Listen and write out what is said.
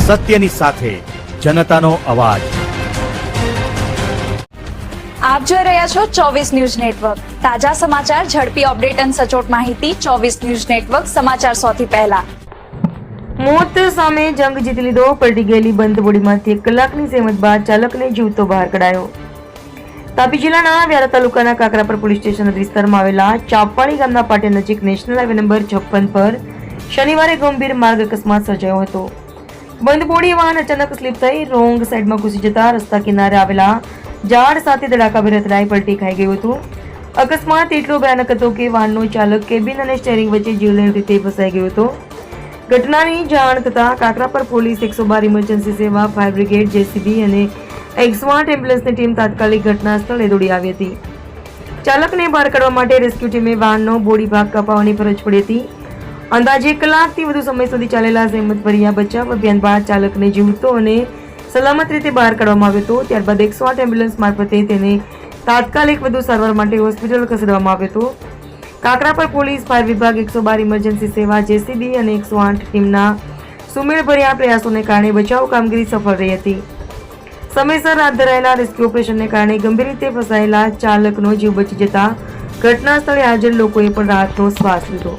સત્યની સાથે જનતાનો અવાજ। આપ જોઈ રહ્યા છો 24 ન્યૂઝ નેટવર્ક। તાજા સમાચાર, ઝડપી અપડેટ અને સચોટ માહિતી 24 ન્યૂઝ નેટવર્ક સમાચાર સૌથી પહેલા। મોત સામે જંગ જીતી લીધો। પલટી ગયેલી બંધ બોડીમાંથી 1 કલાકની જહેમત બાદ ચાલકને જીવતો બહાર કઢાયો। તાપી જિલ્લાના વ્યારા તાલુકાના કાકરાપર પોલીસ સ્ટેશન વિસ્તારમાં આવેલા ચાપવાડી ગામના પાટિયા નજીક નેશનલ હાઈવે નંબર 56 પર શનિવારે ગંભીર માર્ગ અકસ્માત સર્જાયો હતો। બંધ બોડી વાહન અચાનક સ્લીપ થઈ રોંગ સાઈડમાં ઘૂસી જતા રસ્તા કિનારે આવેલા ઝાડ સાથે ધડાકાભેર અથડાઈ પલટી ખાઈ ગયું હતું। અકસ્માત એટલો ભયાનક હતો કે વાહનનો ચાલક કેબિન અને સ્ટીયરિંગ વચ્ચે જીવલેણ રીતે ફસાઈ ગયો હતો। ઘટનાની જાણ થતાં કાકરાપર પોલીસ, 112 ઇમરજન્સી સેવા, ફાયર બ્રિગેડ, જેસીબી અને 108 એમ્બ્યુલન્સની ટીમ તાત્કાલિક ઘટના સ્થળે દોડી આવી હતી। ચાલકને બહાર કાઢવા માટે રેસ્ક્યુ ટીમે વાહનનો બોડી ભાગ કપાવવાની ફરજ પડી હતી। અંદાજે 1 કલાકથી વધુ સમય સુધી ચાલેલા જહેમતભર્યા બચાવ અભિયાન બાદ ચાલકને જીવતો અને સલામત રીતે બહાર કાઢવામાં આવ્યો હતો। ત્યારબાદ 108 એમ્બ્યુલન્સ મારફતે તેને તાત્કાલિક વધુ સારવાર માટે હોસ્પિટલ ખસેડવામાં આવ્યો હતો। કાકરાપર પોલીસ, ફાયર વિભાગ, 112 ઇમરજન્સી સેવા, જેસીબી અને 108 ટીમના સુમેળભર્યા પ્રયાસોને કારણે બચાવ કામગીરી સફળ રહી હતી। સમયસર હાથ ધરાયેલા રેસ્ક્યુ ઓપરેશનને કારણે ગંભીર રીતે ફસાયેલા ચાલકનો જીવ બચી જતા ઘટના સ્થળે હાજર લોકોએ પણ રાહતનો શ્વાસ લીધો।